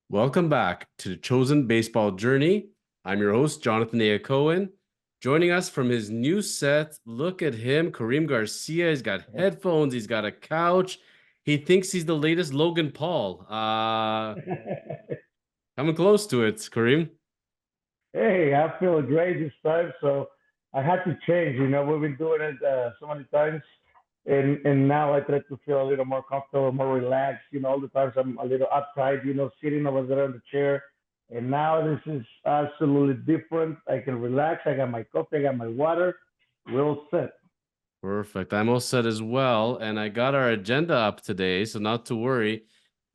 Welcome back to the Chosen Baseball Journey. I'm your host, Jonathan A. Cohen. Joining us from his new set, look at him, Kareem Garcia. He's got headphones, he's got a couch. He thinks he's the latest Logan Paul. Coming close to it, Kareem. Hey, I feel great this time, so I had to change. We've been doing it so many times, and now I try to feel a little more comfortable, more relaxed. All the times I'm a little uptight, sitting over there in the chair, and now this is absolutely different. I can relax. I got my coffee, I got my water. We're all set. Perfect. I'm all set as well. And I got our agenda up today, so not to worry.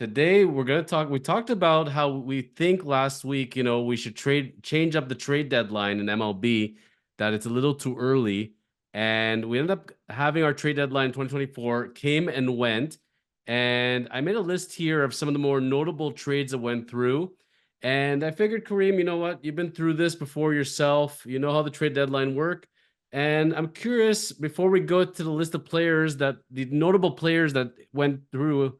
Today we're gonna talk. We talked about how we think last week, we should change up the trade deadline in MLB, that it's a little too early. And we ended up having our trade deadline 2024, came and went. And I made a list here of some of the more notable trades that went through. And I figured, Kareem, you know what? You've been through this before yourself. You know how the trade deadline work. And I'm curious, before we go to the list of players the notable players that went through,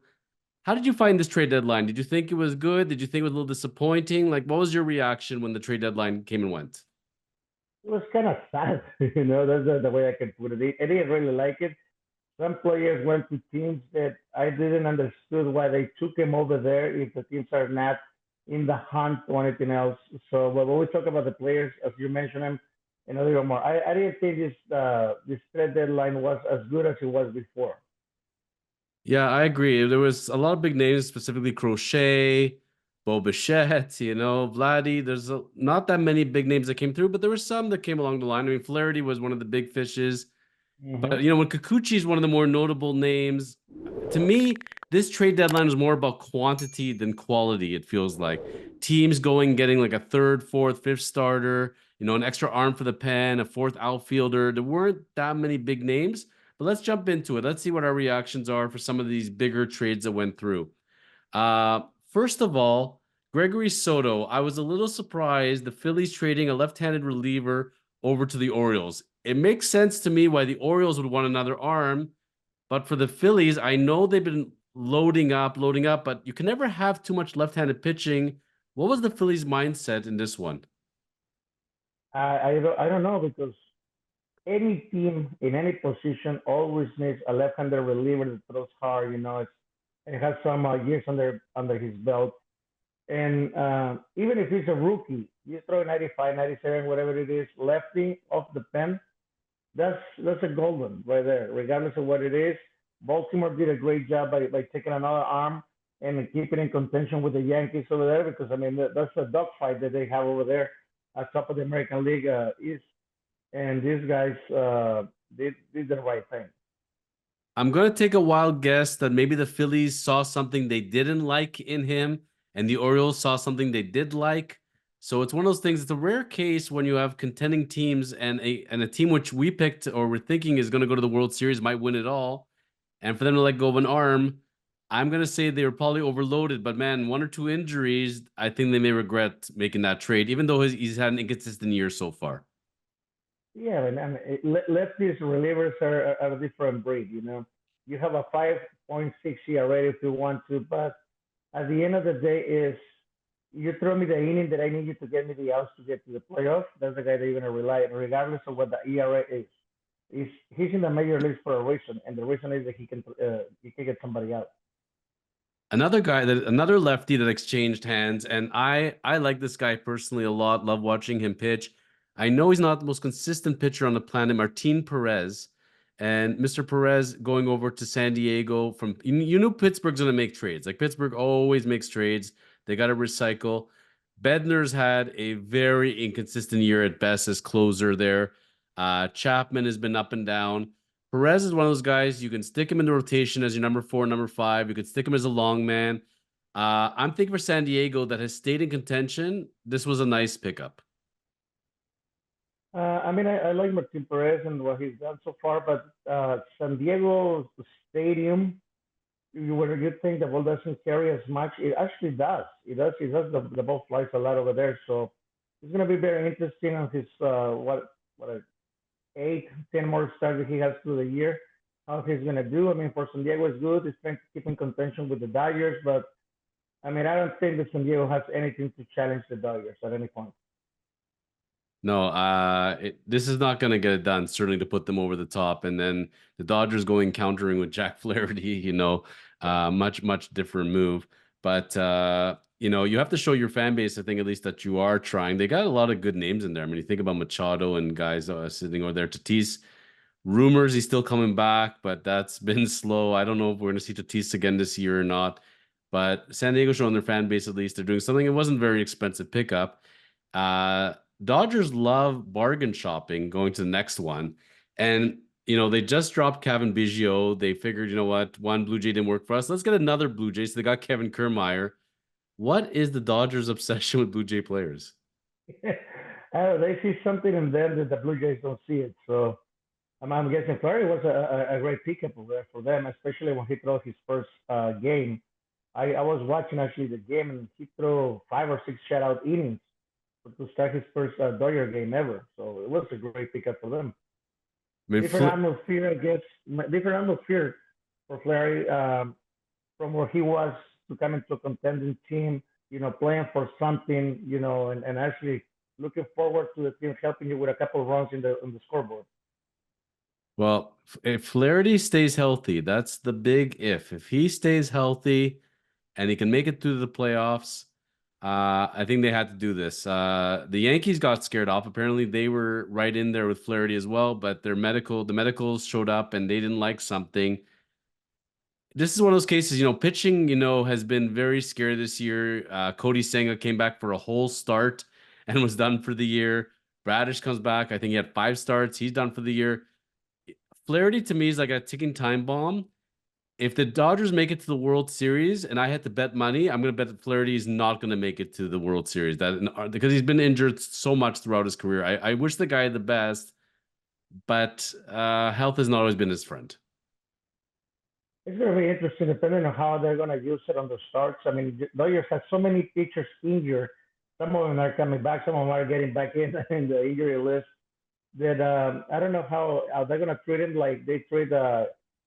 how did you find this trade deadline? Did you think it was good? Did you think it was a little disappointing? Like, what was your reaction when the trade deadline came and went? It was kind of sad, That's the way I can put it. I didn't really like it. Some players went to teams that I didn't understood why they took him over there if the teams are not in the hunt or anything else. So when we talk about the players, as you mentioned them, and a little more, I didn't think this trade deadline was as good as it was before. Yeah, I agree. There was a lot of big names, specifically Crochet, Bo Bichette, Vladdy. Not that many big names that came through, but there were some that came along the line. I mean, Flaherty was one of the big fishes. Mm-hmm. But when Kikuchi is one of the more notable names, to me, this trade deadline is more about quantity than quality. It feels like teams going getting like a third, fourth, fifth starter, an extra arm for the pen, a fourth outfielder. There weren't that many big names, but let's jump into it. Let's see what our reactions are for some of these bigger trades that went through. First of all, Gregory Soto. I was a little surprised the Phillies trading a left-handed reliever over to the Orioles. It makes sense to me why the Orioles would want another arm, but for the Phillies, I know they've been loading up, but you can never have too much left-handed pitching. What was the Phillies' mindset in this one? I don't know because any team in any position always needs a left-hander reliever that throws hard. It has some years under his belt. And even if he's a rookie, you throw 95, 97, whatever it is, lefty off the pen, that's a golden right there, regardless of what it is. Baltimore did a great job by taking another arm and keeping in contention with the Yankees over there because I mean that's a dogfight that they have over there at top of the American League East, and these guys did the right thing. I'm going to take a wild guess that maybe the Phillies saw something they didn't like in him, and the Orioles saw something they did like. So it's one of those things. It's a rare case when you have contending teams and a team which we picked or we're thinking is going to go to the World Series might win it all, and for them to let go of an arm. I'm going to say they were probably overloaded, but man, one or two injuries, I think they may regret making that trade, even though he's had an inconsistent year so far. Yeah, and lefties relievers are a different breed. You have a 5.6 ERA if you want to, but at the end of the day, is you throw me the inning that I need you to get me the outs to get to the playoffs. That's the guy that you're gonna rely on, regardless of what the ERA is. He's in the major leagues for a reason, and the reason is that he can get somebody out. Another lefty that exchanged hands, and I like this guy personally a lot. Love watching him pitch. I know he's not the most consistent pitcher on the planet, Martin Perez, and Mr. Perez going over to San Diego from you knew Pittsburgh's gonna make trades. Like Pittsburgh always makes trades. They got to recycle. Bednar's had a very inconsistent year at best as closer there. Chapman has been up and down. Perez is one of those guys you can stick him in the rotation as your number four, number five. You could stick him as a long man. I'm thinking for San Diego that has stayed in contention. This was a nice pickup. I mean, I like Martin Perez and what he's done so far, but San Diego Stadium, you would you think the ball doesn't carry as much. It actually does. It does. It does. The ball flies a lot over there, so it's going to be very interesting on his what 8, 10 more starts that he has through the year. How he's going to do. I mean, for San Diego, it's good. He's trying to keep in contention with the Dodgers, but I mean, I don't think that San Diego has anything to challenge the Dodgers at any point. No, this is not going to get it done, certainly to put them over the top. And then the Dodgers going countering with Jack Flaherty, much different move. But, you have to show your fan base, I think, at least that you are trying. They got a lot of good names in there. I mean, you think about Machado and guys sitting over there. Tatis, rumors he's still coming back, but that's been slow. I don't know if we're going to see Tatis again this year or not. But San Diego showing their fan base, at least they're doing something. It wasn't very expensive pickup. Uh, Dodgers love bargain shopping, going to the next one. And, they just dropped Kevin Biggio. They figured, you know what, one Blue Jay didn't work for us. Let's get another Blue Jay. So they got Kevin Kiermaier. What is the Dodgers' obsession with Blue Jay players? They see something in them that the Blue Jays don't see it. So I'm guessing Flurry was a great pickup for them, especially when he threw his first game. I was watching actually the game, and he threw 5 or 6 shutout innings to start his first Dodger game ever. So it was a great pickup for them. I mean, Different atmosphere, I guess. Different atmosphere for Flaherty from where he was to come into a contending team. Playing for something. And actually looking forward to the team helping you with a couple of runs in the scoreboard. well, if Flaherty stays healthy, that's the big if. If he stays healthy and he can make it through the playoffs, I think they had to do this. The Yankees got scared off. Apparently, they were right in there with Flaherty as well, but the medicals showed up and they didn't like something. This is one of those cases, pitching, has been very scary this year. Cody Senga came back for a whole start and was done for the year. Bradish comes back. I think he had 5 starts. He's done for the year. Flaherty to me is like a ticking time bomb. If the Dodgers make it to the World Series and I had to bet money, I'm going to bet that Flaherty is not going to make it to the World Series. Because he's been injured so much throughout his career. I wish the guy the best, but health has not always been his friend. It's going to be interesting depending on how they're going to use it on the starts. I mean, the Dodgers have so many pitchers injured. Some of them are coming back. Some of them are getting back in the injury list. That I don't know how they're going to treat him. Like they treat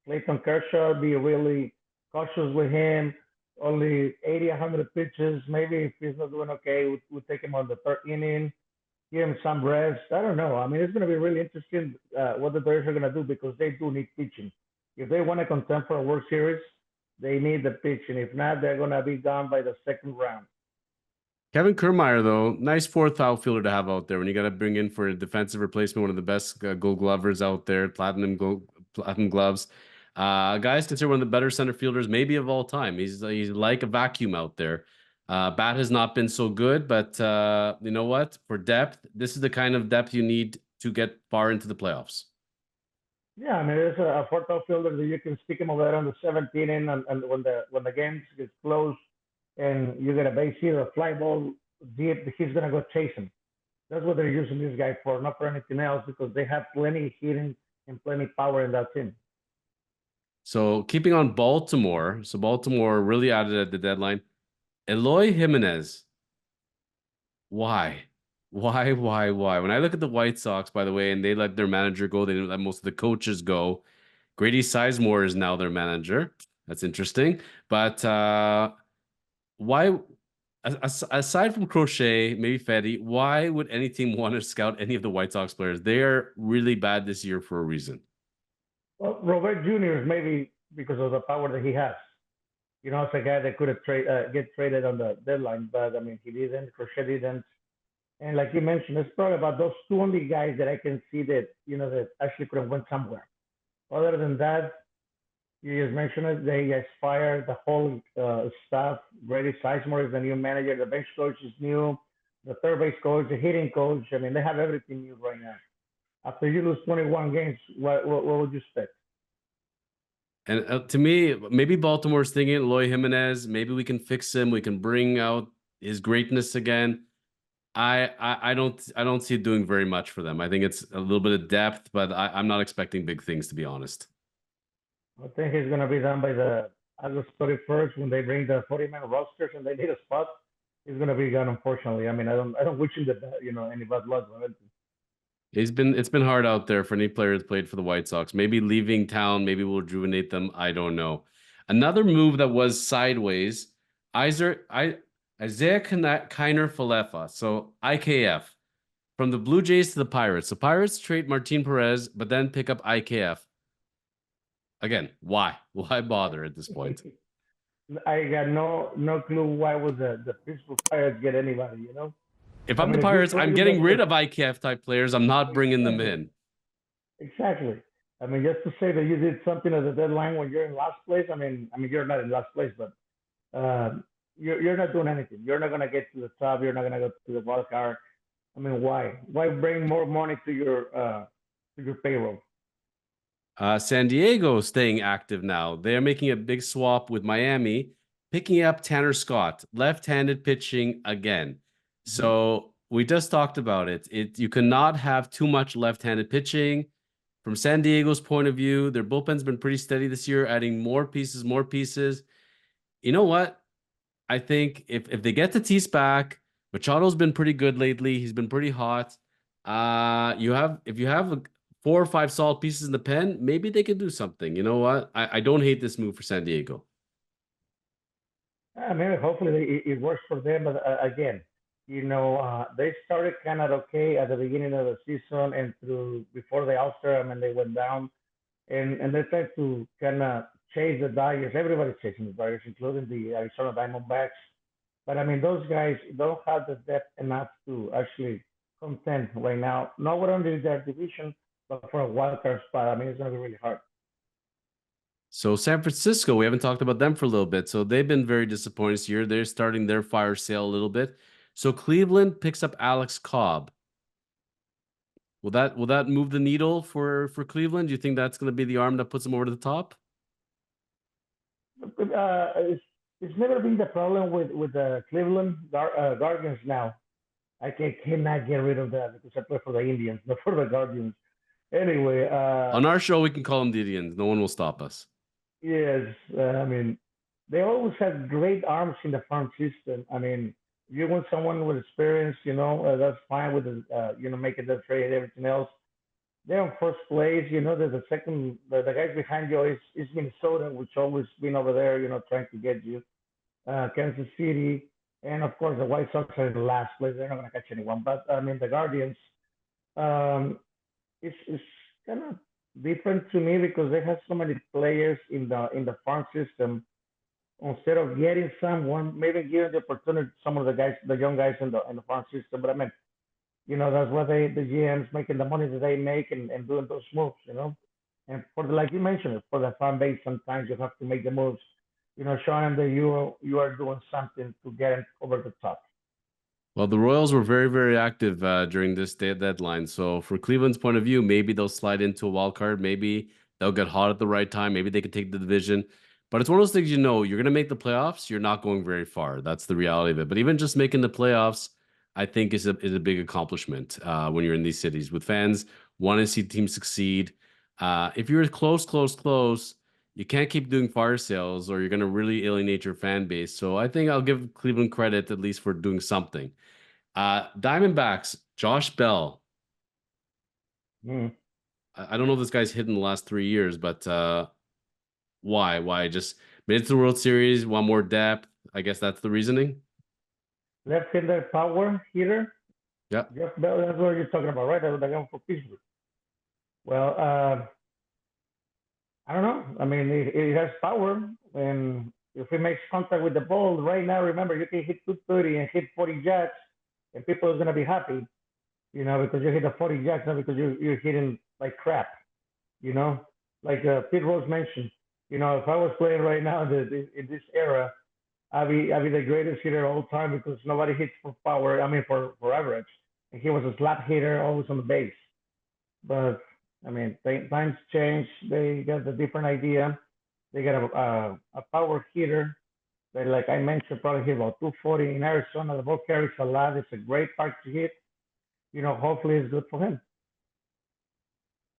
Clayton Kershaw, be really cautious with him. Only 80, 100 pitches. Maybe if he's not doing okay, we'll take him on the third inning, give him some rest. I don't know. I mean, it's going to be really interesting what the Dodgers are going to do because they do need pitching. If they want to contend for a World Series, they need the pitching. If not, they're going to be gone by the second round. Kevin Kiermaier, though, nice fourth outfielder to have out there when you got to bring in for a defensive replacement, one of the best Gold Glovers out there, platinum gloves. Guys considered one of the better center fielders, maybe of all time. He's like a vacuum out there. Bat has not been so good, but you know what? For depth, this is the kind of depth you need to get far into the playoffs. Yeah, I mean, there's a fourth outfielder that you can stick him over there on the 17th inning, and when the game gets close and you get a base hit or a fly ball deep, he's gonna go chase him. That's what they're using this guy for, not for anything else, because they have plenty hitting and plenty power in that team. So keeping on Baltimore, so Baltimore really added at the deadline. Eloy Jimenez. Why? Why? When I look at the White Sox, by the way, and they let their manager go, they didn't let most of the coaches go. Grady Sizemore is now their manager. That's interesting. But why, aside from Crochet, maybe Fetty, why would any team want to scout any of the White Sox players? They are really bad this year for a reason. Well, Robert Jr. is maybe because of the power that he has. It's a guy that could have get traded on the deadline, but I mean, he didn't. Crochet didn't. And like you mentioned, it's probably about those two only guys that I can see that that actually could have went somewhere. Other than that, you just mentioned it. They just fired the whole staff. Brady Sizemore is the new manager. The bench coach is new. The third base coach, the hitting coach. I mean, they have everything new right now. After you lose 21 games, what would you expect? And to me, maybe Baltimore's thinking Eloy Jimenez. Maybe we can fix him. We can bring out his greatness again. I don't see it doing very much for them. I think it's a little bit of depth, but I'm not expecting big things, to be honest. I think he's going to be done by the August 31st when they bring the 40-man rosters and they need a spot. He's going to be gone, unfortunately. I mean, I don't wish him any bad luck. It's been hard out there for any player that's played for the White Sox. Maybe leaving town, maybe will rejuvenate them. I don't know. Another move that was sideways. Isaiah Kiner Falefa. So IKF. From the Blue Jays to the Pirates. The Pirates trade Martin Perez, but then pick up IKF. Again, why? Why bother at this point? I got no clue why would the Pittsburgh Pirates get anybody. If I I'm the mean, if you Pirates, I'm trade getting rid them, of IKF type players. I'm not bringing them exactly, in. exactly. I mean, just to say that you did something at the deadline when you're in last place. I mean, you're not in last place, but you're not doing anything. You're not gonna get to the top. You're not gonna go to the wild card. I mean, why? Why bring more money to your payroll? San Diego staying active now. They are making a big swap with Miami, picking up Tanner Scott, left-handed pitching again. Mm-hmm. So we just talked about it. You cannot have too much left-handed pitching. From San Diego's point of view, their bullpen's been pretty steady this year, adding more pieces, more pieces. You know what? I think if they get Tatis back, Machado's been pretty good lately. He's been pretty hot. You have if you have 4 or 5 solid pieces in the pen, maybe they could do something. You know what? I don't hate this move for San Diego. I mean, hopefully it works for them. But again, they started kind of okay at the beginning of the season and through before the All-Star. I mean, they went down and they tried to kind of chase the Dodgers. Everybody's chasing the Dodgers, including the Arizona Diamondbacks. But I mean, those guys don't have the depth enough to actually contend right now. Not only their division, but for a wild card spot. I mean, it's going to be really hard. So San Francisco, we haven't talked about them for a little bit. So they've been very disappointed this year. They're starting their fire sale a little bit. So Cleveland picks up Alex Cobb. Will that move the needle for Cleveland? Do you think that's going to be the arm that puts them over the top? It's never been the problem with the Cleveland Guardians now. Cannot get rid of that because I play for the Indians, not for the Guardians. Anyway, On our show, we can call them the Indians. No one will stop us. yes, I mean, they always had great arms in the farm system. I mean, if you want someone with experience, that's fine with making the trade, everything else. They're on first place. There's the second, the guys behind you is Minnesota, which always been over there, trying to get you. Kansas City, and of course the White Sox are in the last place. They're not going to catch anyone. But I mean, the Guardians, um, it's kind of different to me because they have so many players in the farm system. Instead of getting someone, maybe giving the opportunity to some of the guys, the young guys in the farm system. But I mean, that's why the GMs making the money that they make and doing those moves. And like you mentioned, for the fan base, sometimes you have to make the moves, showing them that you are doing something to get them over the top. Well, the Royals were very, very active during this day deadline. So, for Cleveland's point of view, maybe they'll slide into a wild card. Maybe they'll get hot at the right time. Maybe they can take the division. But it's one of those things, you're going to make the playoffs. You're not going very far. That's the reality of it. But even just making the playoffs, I think is a big accomplishment when you're in these cities with fans want to see teams succeed. If you're close, close, close, you can't keep doing fire sales or you're going to really alienate your fan base. So I think I'll give Cleveland credit at least for doing something. Diamondbacks, Josh Bell. Mm. I don't know if this guy's hit in the last 3 years, but why? Why? Just made it to the World Series, want more depth. I guess that's the reasoning. Left-hander power hitter. Yeah. Jeff Bell, that's what you're talking about, right? That's the guy for Pittsburgh. Well, I don't know. I mean, it has power, and if it makes contact with the ball, right now, remember, you can hit 230 and hit 40 jacks, and people are gonna be happy, because you hit a 40 jacks, not because you're hitting like crap, you know. Like Pete Rose mentioned, if I was playing right now in this era, I'd be the greatest hitter all time because nobody hits for power. I mean, for average, and he was a slap hitter, always on the base. But I mean, times change. They got a different idea. They got a power hitter that, like I mentioned, probably hit about 240 in Arizona. The ball carries a lot. It's a great park to hit. Hopefully it's good for him.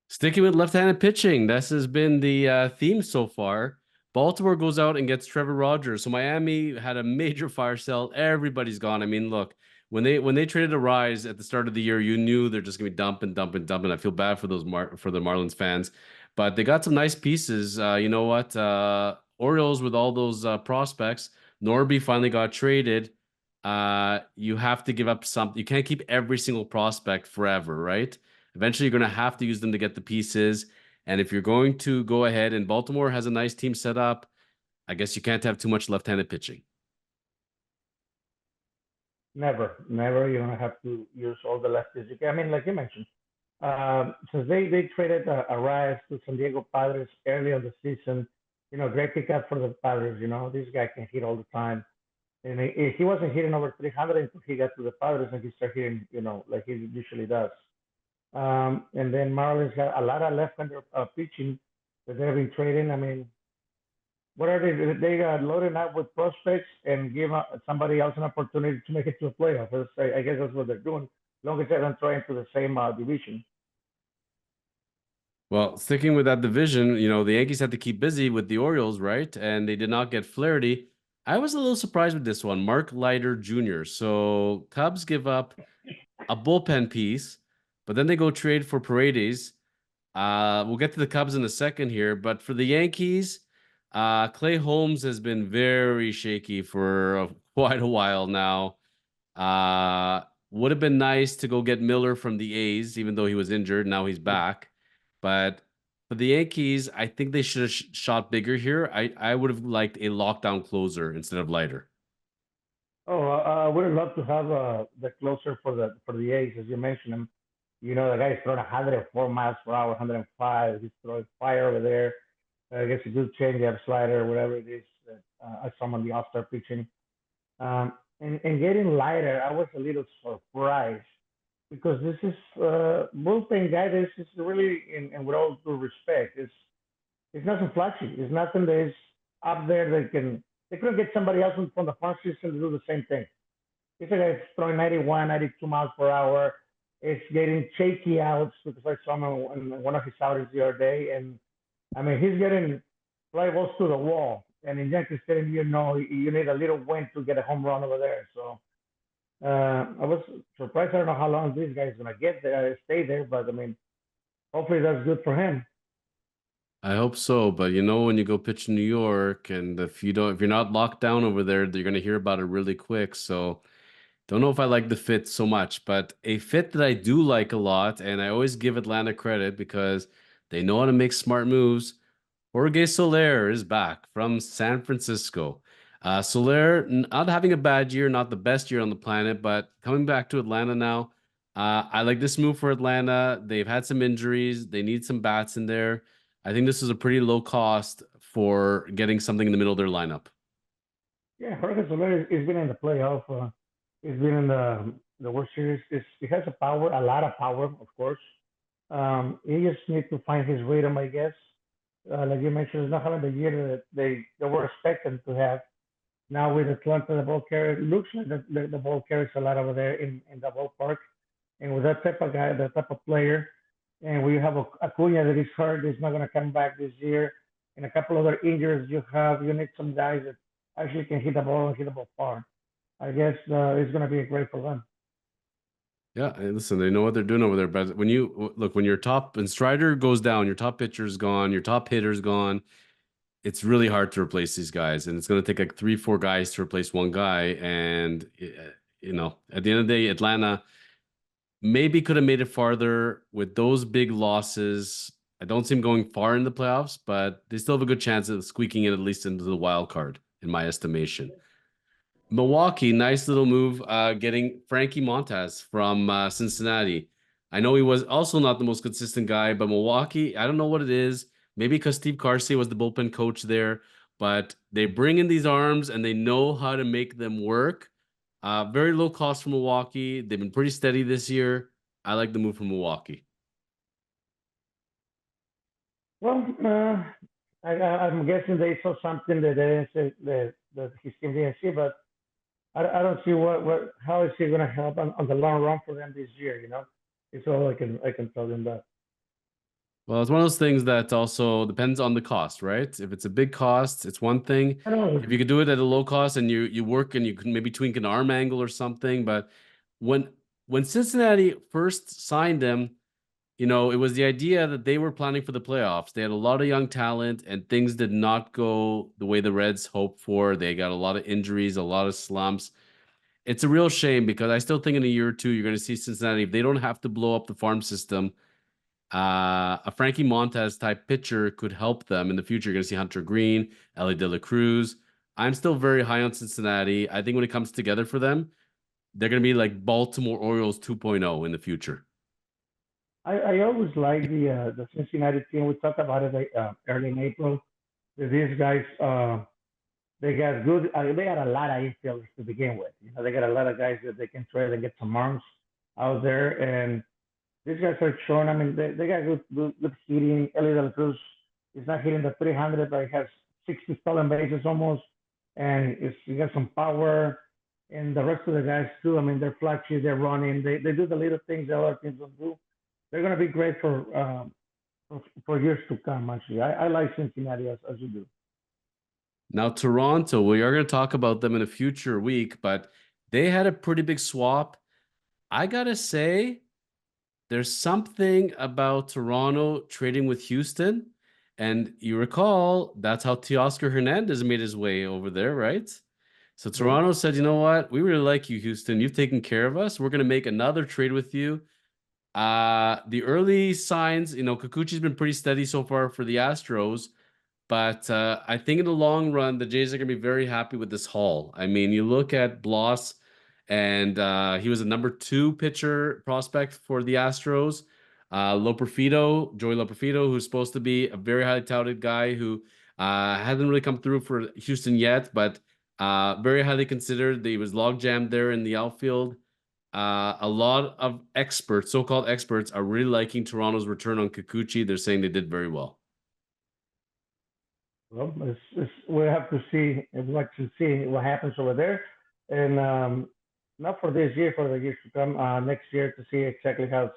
Sticking with left-handed pitching, this has been the theme so far. Baltimore goes out and gets Trevor Rogers. So Miami had a major fire sale. Everybody's gone. I mean, look, when they traded a Rise at the start of the year, you knew they're just gonna be dumping, dumping, dumping. I feel bad for for the Marlins fans, but they got some nice pieces. You know what? Orioles with all those prospects Norby finally got traded. You have to give up something. You can't keep every single prospect forever, right? Eventually, you're going to have to use them to get the pieces. And if you're going to go ahead and Baltimore has a nice team set up, I guess you can't have too much left-handed pitching. Never, never. You're gonna have to use all the lefties you can. I mean, like you mentioned, since they traded Arias to San Diego Padres early on the season, great pickup for the Padres. This guy can hit all the time, and he wasn't hitting over 300 until he got to the Padres and he started hitting, like he usually does. And then Marlins got a lot of left-hander pitching that they've been trading. I mean, what are they? They got loaded up with prospects and give somebody else an opportunity to make it to a playoff. I guess that's what they're doing. As long as they don't throw into the same division. Well, sticking with that division, the Yankees had to keep busy with the Orioles, right? And they did not get Flaherty. I was a little surprised with this one, Mark Leiter Jr. So Cubs give up a bullpen piece, but then they go trade for Paredes. We'll get to the Cubs in a second here, but for the Yankees, Clay Holmes has been very shaky for quite a while now. Would have been nice to go get Miller from the A's, even though he was injured. Now he's back. But for the Yankees, I think they should have shot bigger here. I would have liked a lockdown closer instead of Leiter. Oh, I would have loved to have the closer for the A's, as you mentioned him. The guy's throwing 104 miles per hour, 105. He's throwing fire over there. I guess a good changeup, slider, whatever it is that I saw him on the All-Star pitching. And getting lighter, I was a little surprised because this is bullpen guy. This is really, and with all due respect, it's nothing flashy. It's nothing that is up there that they couldn't get somebody else from the farm system to do the same thing. This guy throwing 91, 92 miles per hour. It's getting shaky outs because I saw him in one of his outings the other day, and I mean he's getting fly balls to the wall. And in Yankee Stadium, you need a little wind to get a home run over there. So I was surprised. I don't know how long this guy is gonna get there, stay there, but I mean, hopefully that's good for him. I hope so, but when you go pitch in New York, and if you're not locked down over there, you're gonna hear about it really quick. So don't know if I like the fit so much, but a fit that I do like a lot, and I always give Atlanta credit because they know how to make smart moves. Jorge Soler is back from San Francisco. Soler not having a bad year, not the best year on the planet, but coming back to Atlanta now. I like this move for Atlanta. They've had some injuries. They need some bats in there. I think this is a pretty low cost for getting something in the middle of their lineup. Yeah, Jorge Soler has been in the playoff. He's been in the World Series. He has a lot of power, of course. He just needs to find his rhythm, I guess. Like you mentioned, he's not having the year that they were expecting to have. Now with Atlanta, the ball carrier looks like the ball carries a lot over there in the ballpark. And with that type of guy, that type of player, and we have Acuna that is hurt, is not going to come back this year, and a couple other injuries you need some guys that actually can hit the ball and hit the ball far. I guess it's going to be great for them. Yeah, and listen, they know what they're doing over there. But when you look, when your top and Strider goes down, your top pitcher's gone, your top hitter's gone, it's really hard to replace these guys, and it's going to take like three, four guys to replace one guy. And at the end of the day, Atlanta maybe could have made it farther with those big losses. I don't see them going far in the playoffs, but they still have a good chance of squeaking in at least into the wild card, in my estimation. Milwaukee, nice little move, getting Frankie Montas from Cincinnati. I know he was also not the most consistent guy, but Milwaukee, I don't know what it is. Maybe because Steve Carsey was the bullpen coach there, but they bring in these arms and they know how to make them work. Very low cost for Milwaukee. They've been pretty steady this year. I like the move from Milwaukee. Well, I'm guessing they saw something that they didn't say that his team didn't see, but I don't see how is he going to help on the long run for them this year. It's all I can tell them that. Well, it's one of those things that also depends on the cost, right? If it's a big cost, it's one thing. I don't If know. you could do it at a low cost and you work and you can maybe tweak an arm angle or something, but when when Cincinnati first signed him, it was the idea that they were planning for the playoffs. They had a lot of young talent, and things did not go the way the Reds hoped for. They got a lot of injuries, a lot of slumps. It's a real shame because I still think in a year or two you're going to see Cincinnati, if they don't have to blow up the farm system, a Frankie Montez type pitcher could help them in the future. You're going to see Hunter Green, Ellie De La Cruz. I'm still very high on Cincinnati. I think when it comes together for them, they're going to be like Baltimore Orioles 2.0 in the future. I always like the Cincinnati team. We talked about it early in April. These guys, they got good. They got a lot of infielders to begin with. You know, they got a lot of guys that they can trade and get some arms out there, and these guys are showing. I mean, they got good hitting. Ellie De La Cruz is not hitting the 300, but he has 60 stolen bases almost, and he got some power. And the rest of the guys too. I mean, they're flashy, they're running, they do the little things that other teams don't do. They're going to be great for years to come. Actually, I like Cincinnati as you do. Now, Toronto, we are going to talk about them in a future week, but they had a pretty big swap. I got to say, there's something about Toronto trading with Houston. And you recall, that's how Teoscar Hernandez made his way over there, right? So Right. Toronto said, you know what? We really like you, Houston. You've taken care of us. We're going to make another trade with you. The early signs, Kikuchi's been pretty steady so far for the Astros. But I think in the long run, the Jays are going to be very happy with this haul. I mean, you look at Bloss, and he was a number two pitcher prospect for the Astros. Joey Loperfido, who's supposed to be a very highly touted guy who hasn't really come through for Houston yet, but very highly considered. He was log jammed there in the outfield. A lot of experts, so-called experts, are really liking Toronto's return on Kikuchi. They're saying they did very well. Well, we have to see. We'd like to see what happens over there, and not for this year, for the years to come, next year to see exactly how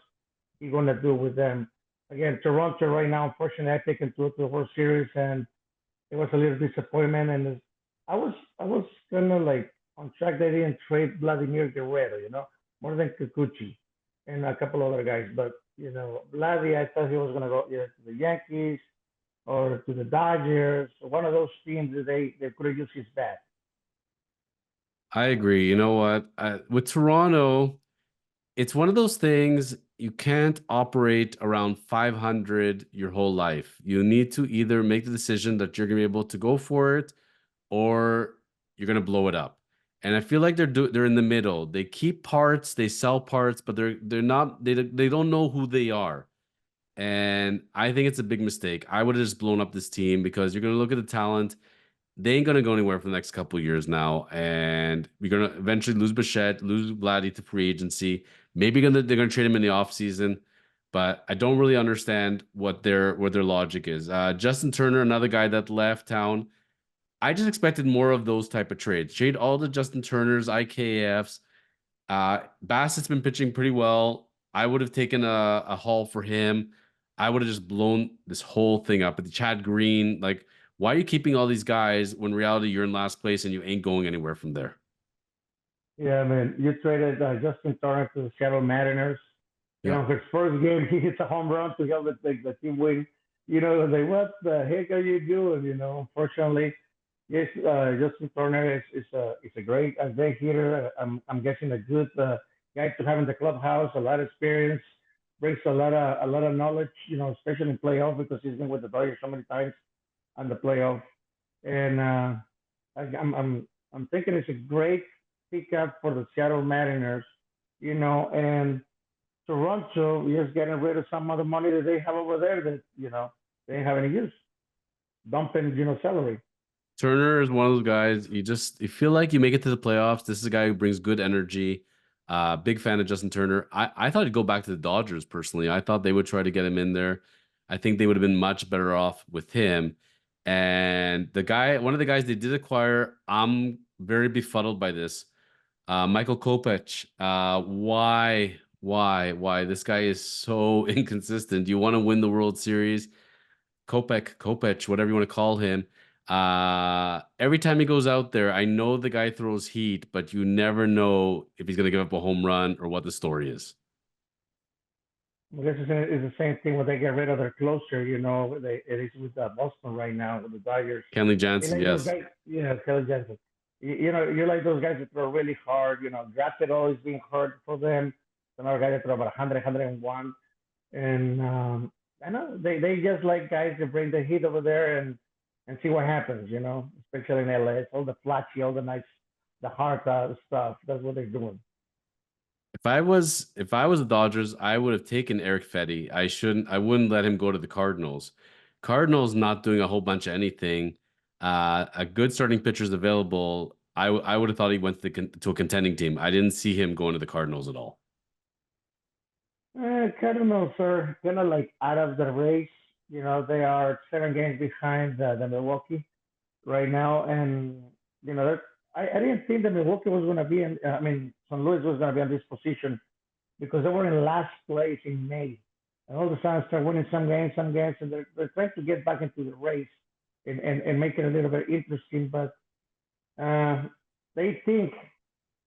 he's going to do with them. Again, Toronto right now, unfortunately, I taken two to the World Series, and it was a little disappointment. And I was kind of like on track. They didn't trade Vladimir Guerrero, more than Kikuchi and a couple other guys. But Vladdy, I thought he was going to go either to the Yankees or to the Dodgers, one of those teams that they could have used his bat. I agree. You know what? With Toronto, it's one of those things you can't operate around 500 your whole life. You need to either make the decision that you're going to be able to go for it or you're going to blow it up. And I feel like they're in the middle. They keep parts, they sell parts, but they're not they don't know who they are. And I think it's a big mistake. I would have just blown up this team because you're going to look at the talent. They ain't gonna go anywhere for the next couple of years now, and we're gonna eventually lose Bichette, lose Vladdy to free agency. Maybe they're gonna trade him in the offseason, but I don't really understand what their logic is. Justin Turner, another guy that left town. I just expected more of those type of trades. Trade all the Justin Turners, IKFs. Bassett's been pitching pretty well. I would have taken a haul for him. I would have just blown this whole thing up. But the Chad Green, like, why are you keeping all these guys when in reality you're in last place and you ain't going anywhere from there? Yeah, man, you traded Justin Turner to the Seattle Mariners. Yeah. His first game, he hits a home run to help the team win. Like, what the heck are you doing? Unfortunately, yes, Justin Turner is a great hitter. I'm guessing a good guy to have in the clubhouse. A lot of experience, brings a lot of knowledge. Especially in playoff because he's been with the Dodgers so many times on the playoff. And I'm thinking it's a great pickup for the Seattle Mariners. And Toronto is getting rid of some of the money that they have over there that they ain't have any use, dumping salary. Turner is one of those guys you feel like you make it to the playoffs. This is a guy who brings good energy. Big fan of Justin Turner. I thought he'd go back to the Dodgers personally. I thought they would try to get him in there. I think they would have been much better off with him. And one of the guys they did acquire, I'm very befuddled by this. Michael Kopech. Why? This guy is so inconsistent. You want to win the World Series. Kopech, whatever you want to call him. Every time he goes out there, I know the guy throws heat, but you never know if he's going to give up a home run or what the story is. I guess it's the same thing when they get rid of their closer. It is with Boston right now with the Dodgers. Kenley You Jansen, like those yes. guys, Kelly Jensen. You're like those guys that throw really hard. Drafted always being hard for them. Another guy that throw about 100, 101. And I know they just like guys to bring the heat over there and see what happens. Especially in LA. It's all the flashy, all the nice, the hard stuff. That's what they're doing. If I was the Dodgers, I would have taken Eric Fetty. I wouldn't let him go to the Cardinals. Cardinals not doing a whole bunch of anything. A good starting pitcher is available. I would have thought he went to a contending team. I didn't see him going to the Cardinals at all. Cardinals are kind of like out of the race. They are 7 games behind the Milwaukee right now, and I didn't think that Milwaukee was going to be in. I mean, St. Louis was going to be in this position because they were in last place in May, and all of a sudden start winning some games, and they're trying to get back into the race and make it a little bit interesting. But uh, they think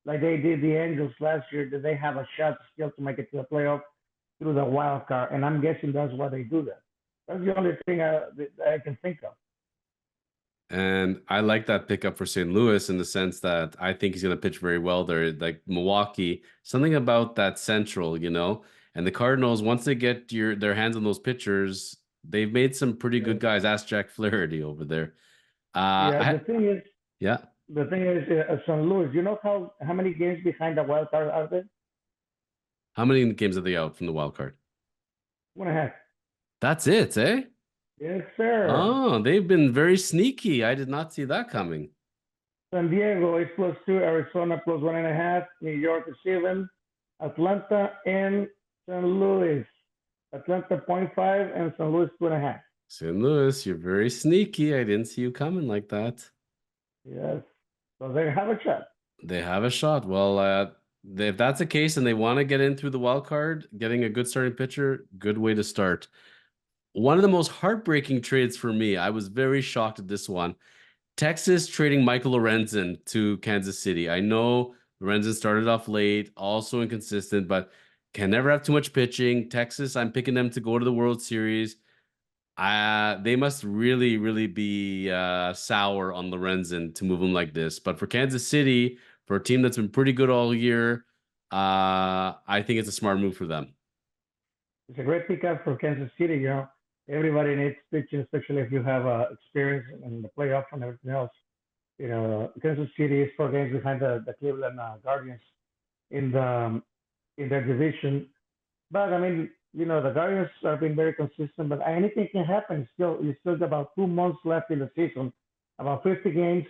like they did the Angels last year that they have a shot still to make it to the playoff through the wild card, and I'm guessing that's why they do that. That's the only thing that I can think of. And I like that pickup for St. Louis in the sense that I think he's going to pitch very well there. Like Milwaukee, something about that central. And the Cardinals, once they get their hands on those pitchers, they've made some pretty Yeah, good guys. Ask Jack Flaherty over there. yeah. I yeah. The thing is, St. Louis. You know how many games behind the wild card are they? How many games are they out from the wild card? 1.5. That's it, eh? Yes, sir. Oh, they've been very sneaky. I did not see that coming. San Diego is +2, Arizona plus 1.5, New York is 7, Atlanta and St. Louis. Atlanta 0.5 and St. Louis 2.5. St. Louis, you're very sneaky. I didn't see you coming like that. Yes. So they have a shot. They have a shot. Well, if that's the case and they want to get in through the wild card, getting a good starting pitcher, good way to start. One of the most heartbreaking trades for me, I was very shocked at this one. Texas trading Michael Lorenzen to Kansas City. I know Lorenzen started off late, also inconsistent, but can never have too much pitching. Texas, I'm picking them to go to the World Series. They must really, really be sour on Lorenzen to move him like this. But for Kansas City, for a team that's been pretty good all year, I think it's a smart move for them. It's a great pickup for Kansas City. Everybody needs pitching, especially if you have experience in the playoff and everything else. Kansas City is 4 games behind the Cleveland Guardians in their division. But I mean, the Guardians have been very consistent, but anything can happen. You still got about 2 months left in the season, about 50 games,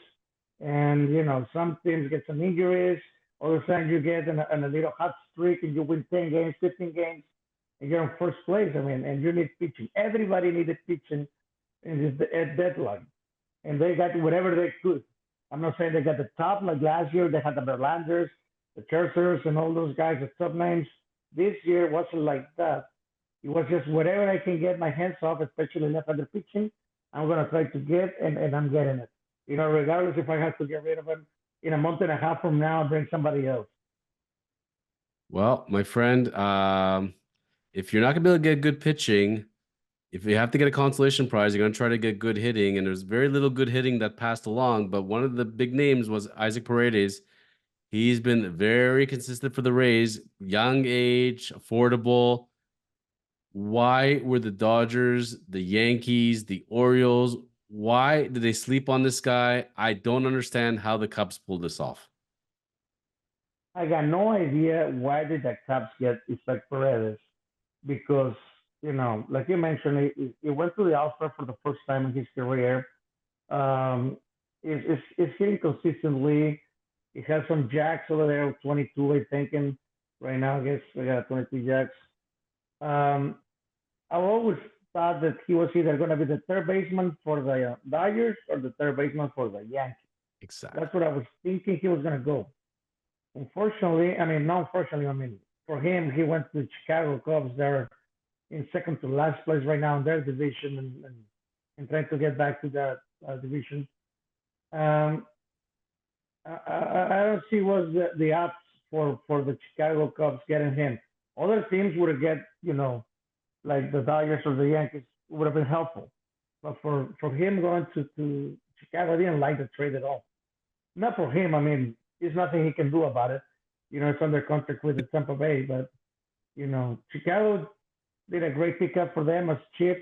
and some teams get some injuries. All of a sudden, you get in a little hot streak, and you win 10 games, 15 games, and you're in first place. I mean, and you need pitching. Everybody needed pitching in this deadline, and they got whatever they could. I'm not saying they got the top like last year. They had the Verlanders, the Chersers, and all those guys, the top names. This year wasn't like that. It was just whatever I can get my hands off, especially left-handed pitching. I'm gonna try to get, and I'm getting it. Regardless if I have to get rid of him in a month and a half from now and bring somebody else. Well, my friend, if you're not gonna be able to get good pitching, if you have to get a consolation prize, you're gonna try to get good hitting, and there's very little good hitting that passed along. But one of the big names was Isaac Paredes. He's been very consistent for the Rays, young age, affordable. Why were the Dodgers, the Yankees, the Orioles, why did they sleep on this guy? I don't understand how the Cubs pulled this off. I got no idea why did the Cubs get Isaac Paredes because like you mentioned, he went to the All-Star for the first time in his career. Um, it's hitting consistently. He has some jacks over there, 22, I think, and right now I guess we got 22 jacks. Um, I always thought that he was either going to be the third baseman for the Dodgers or the third baseman for the Yankees. Exactly. That's what I was thinking he was going to go. Unfortunately, I mean, not unfortunately, I mean, for him, he went to the Chicago Cubs. They're in second to last place right now in their division and trying to get back to that division. Um, I don't see what's the odds for the Chicago Cubs getting him. Other teams would have get, like the Dodgers or the Yankees would have been helpful. But for him going to Chicago, I didn't like the trade at all. Not for him. I mean, there's nothing he can do about it. It's under contract with the Tampa Bay, but Chicago did a great pickup for them as cheap.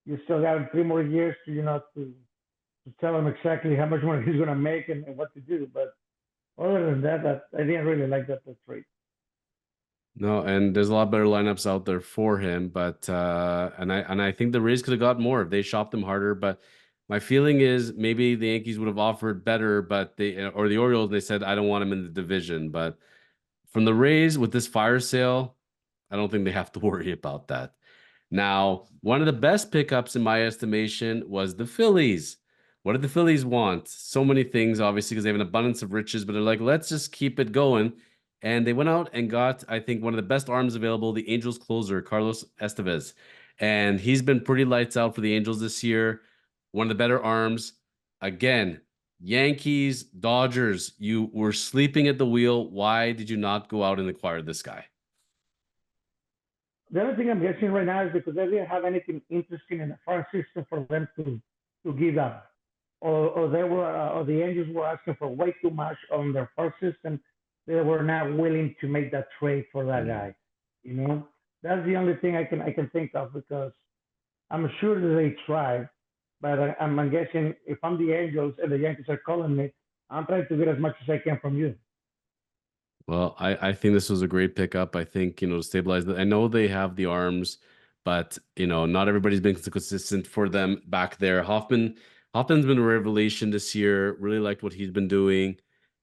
You still got him 3 more years to to tell him exactly how much money he's going to make and what to do. But other than that, I didn't really like that trade. No, and there's a lot better lineups out there for him, but and I think the Rays could have got more if they shopped him harder. But my feeling is maybe the Yankees would have offered better, but they or the Orioles they said I don't want him in the division. But from the Rays with this fire sale, I don't think they have to worry about that. Now, one of the best pickups in my estimation was the Phillies. What did the Phillies want? So many things, obviously, because they have an abundance of riches, but they're like, let's just keep it going. And they went out and got, I think, one of the best arms available, the Angels closer, Carlos Estevez. And he's been pretty lights out for the Angels this year. One of the better arms. Again, Yankees, Dodgers, you were sleeping at the wheel. Why did you not go out and acquire this guy? The other thing I'm guessing right now is because they didn't have anything interesting in the farm system for them to give up, or they were or the Angels were asking for way too much on their farm system. They were not willing to make that trade for that Mm. guy. You know, that's the only thing I can think of because I'm sure that they tried, but I'm guessing if I'm the Angels and the Yankees are calling me, I'm trying to get as much as I can from you. Well, I think this was a great pickup. I think, to stabilize I know they have the arms, but not everybody's been consistent for them back there. Hoffman's been a revelation this year. Really liked what he's been doing.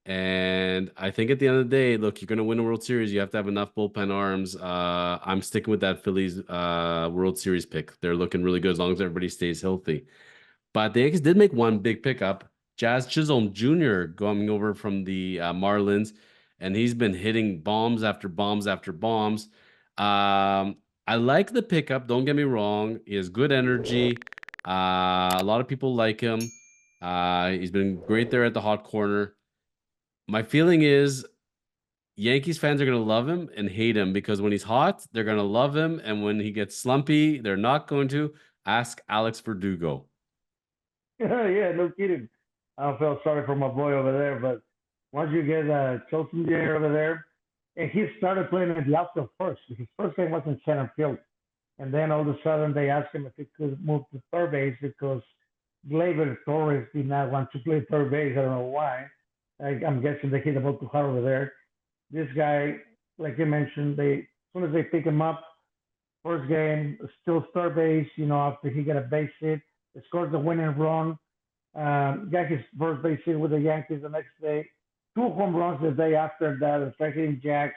And I think at the end of the day, look, you're gonna win a World Series. You have to have enough bullpen arms. I'm sticking with that Phillies World Series pick. They're looking really good as long as everybody stays healthy. But the Yankees did make one big pickup. Jazz Chisholm Jr. going over from the Marlins, and he's been hitting bombs after bombs after bombs. I like the pickup. Don't get me wrong. He has good energy. A lot of people like him. He's been great there at the hot corner. My feeling is Yankees fans are going to love him and hate him because when he's hot, they're going to love him. And when he gets slumpy, they're not going to. Ask Alex Verdugo. Yeah, no kidding. I felt sorry for my boy over there, but once you get Chelsea Jr. over there, and he started playing in the outfield first. His first game was in center field, and then all of a sudden they asked him if he could move to third base because Gleyber Torres did not want to play third base. I don't know why. I'm guessing they hit the ball too hard over there. This guy, like you mentioned, as soon as they pick him up, first game, still third base. After he got a base hit, he scored the winning run. Got his first base hit with the Yankees the next day. Two home runs the day after that, started hitting jacks.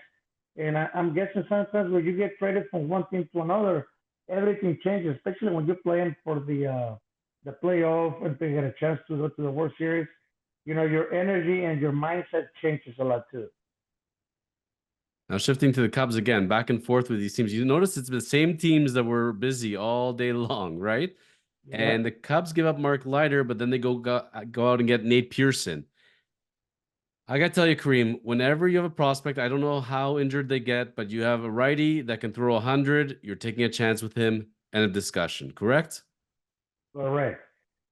And I'm guessing sometimes when you get traded from one team to another, everything changes, especially when you're playing for the playoff and to get a chance to go to the World Series. Your energy and your mindset changes a lot too. Now shifting to the Cubs again, back and forth with these teams. You notice it's the same teams that were busy all day long, right? Yeah. And the Cubs give up Mark Leiter, but then they go out and get Nate Pearson. I gotta tell you, Kareem, whenever you have a prospect, I don't know how injured they get, but you have a righty that can throw 100, you're taking a chance with him and a discussion, correct? Correct.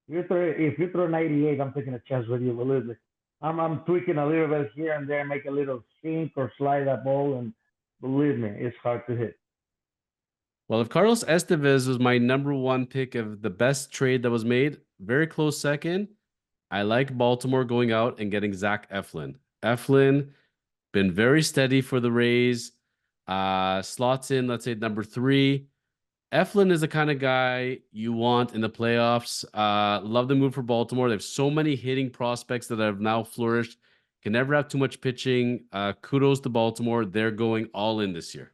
If you throw 98, I'm taking a chance with you. Believe me. I'm tweaking a little bit here and there, make a little sink or slide that ball, and believe me, it's hard to hit. Well, if Carlos Estevez was my number one pick of the best trade that was made, very close second, I like Baltimore going out and getting Zach Eflin. Eflin been very steady for the Rays. Slots in, let's say, number three. Eflin is the kind of guy you want in the playoffs. Love the move for Baltimore. They have so many hitting prospects that have now flourished. Can never have too much pitching. Kudos to Baltimore. They're going all in this year.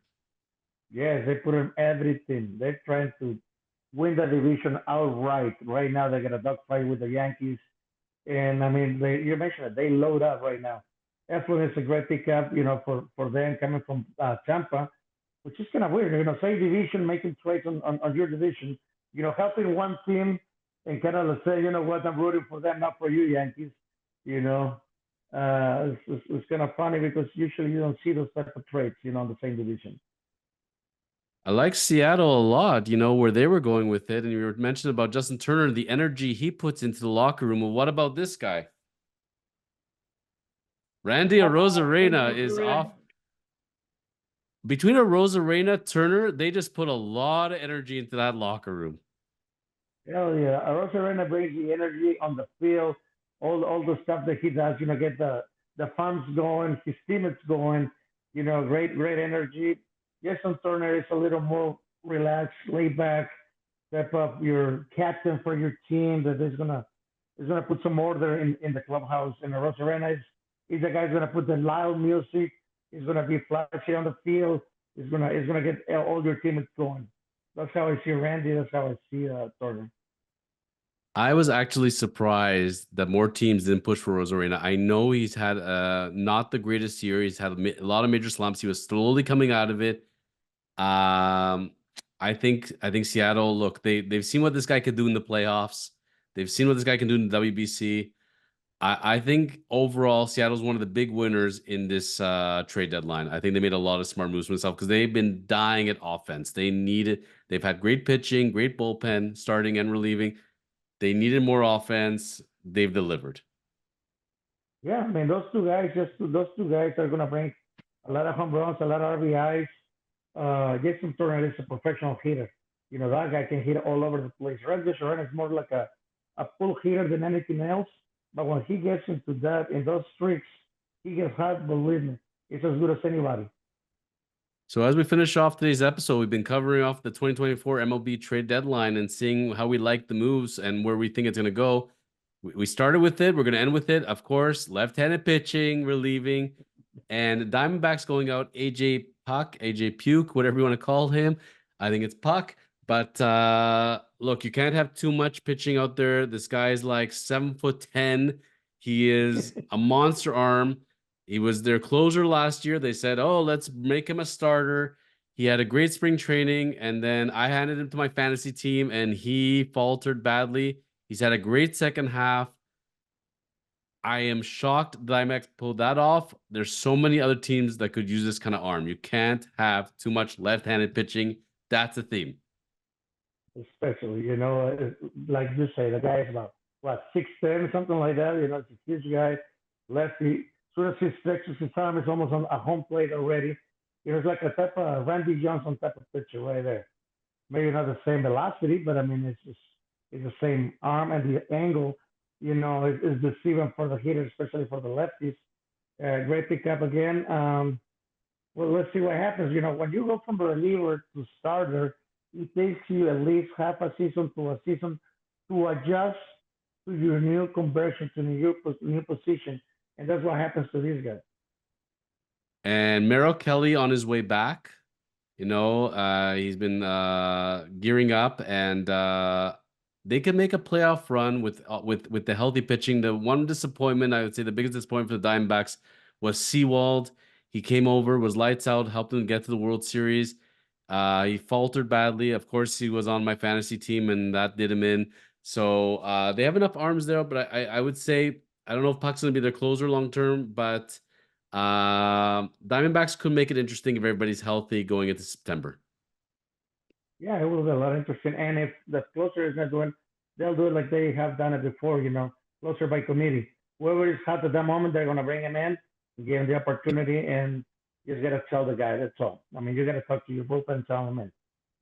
Yes, they put in everything. They're trying to win the division outright. Right now, they got a dogfight with the Yankees. And I mean, you mentioned it, they load up right now. Eflin is a great pickup, for them coming from Tampa, which is kind of weird. Same division, making trades on your division, helping one team and kind of say, you know what, I'm rooting for them, not for you, Yankees. You know, it's kind of funny because usually you don't see those type of trades, in the same division. I like Seattle a lot, where they were going with it. And you were mentioning about Justin Turner, the energy he puts into the locker room. Well, what about this guy? Randy Randy Arozarena is Rosarena. off. Between Arozarena, Turner, they just put a lot of energy into that locker room. Hell yeah, Rosarena brings the energy on the field, all the stuff that he does. Get the farms going, his teammates going. Great energy. Jason Turner is a little more relaxed, laid back. Step up your captain for your team that is gonna put some order in the clubhouse. And Rosarena is the guy who's gonna put the loud music. He's gonna be flashy on the field. He's gonna get all your teammates going. That's how I see Randy. That's how I see Turner. I was actually surprised that more teams didn't push for Rosarena. I know he's had not the greatest year. He's had a lot of major slumps. He was slowly coming out of it. Um, I think Seattle, look, they've seen what this guy could do in the playoffs. They've seen what this guy can do in the WBC. I think overall Seattle's one of the big winners in this trade deadline. I think they made a lot of smart moves for themselves because they've been dying at offense. They've had great pitching, great bullpen, starting and relieving. They needed more offense. They've delivered. Yeah, I mean those two guys are gonna bring a lot of home runs, a lot of RBIs. Jason Turner is a professional hitter. That guy can hit all over the place. Randy Sharon is more like a pull hitter than anything else. But when he gets into that in those streaks, he gets hot. Believe me, it's as good as anybody. So as we finish off today's episode, we've been covering off the 2024 MLB trade deadline and seeing how we like the moves and where we think it's going to go. We started with it. We're going to end with it. Of course, left-handed pitching, relieving, and Diamondbacks going out AJ Puck, AJ Puke, whatever you want to call him. I think it's Puck. But look, you can't have too much pitching out there. This guy is like 7'10". He is a monster arm. He was their closer last year. They said, "Oh, let's make him a starter." He had a great spring training, and then I handed him to my fantasy team, and he faltered badly. He's had a great second half. I am shocked that IMAX pulled that off. There's so many other teams that could use this kind of arm. You can't have too much left-handed pitching. That's a theme. Especially, like you say, the guy is about what 6'10", something like that. It's a huge guy, lefty. As soon as he stretches his arm, it's almost on a home plate already. It's like a type of Randy Johnson type of pitcher right there. Maybe not the same velocity, but I mean it's the same arm and the angle. Is deceiving for the hitter, especially for the lefties. Great pickup again. Well, let's see what happens. When you go from reliever to starter, it takes you at least half a season to a season to adjust to your new conversion to new position, and that's what happens to these guys. And Merrill Kelly on his way back. He's been gearing up, and they can make a playoff run with the healthy pitching. The one disappointment, I would say, the biggest disappointment for the Diamondbacks was Seawald. He came over, was lights out, helped them get to the World Series. He faltered badly. Of course, he was on my fantasy team, and that did him in. So they have enough arms there, but I would say I don't know if Puck's going to be their closer long term, but Diamondbacks could make it interesting if everybody's healthy going into September. Yeah, it will be a lot interesting. And if the closer is not doing, they'll do it like they have done it before. Closer by committee. Whoever is hot at that moment, they're gonna bring him in, give him the opportunity, and you just gotta tell the guy. That's all. I mean, you gotta talk to your bullpen and tell him, man,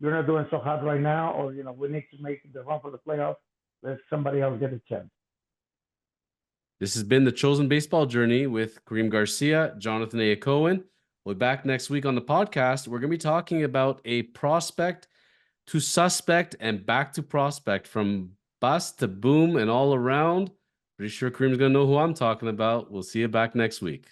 you're not doing so hot right now, or we need to make the run for the playoffs. Let somebody else get a chance. This has been the Chosen Baseball Journey with Kareem Garcia, Jonathan A. Cohen. We'll be back next week on the podcast. We're going to be talking about a prospect to suspect and back to prospect, from bust to boom and all around. Pretty sure Kareem's going to know who I'm talking about. We'll see you back next week.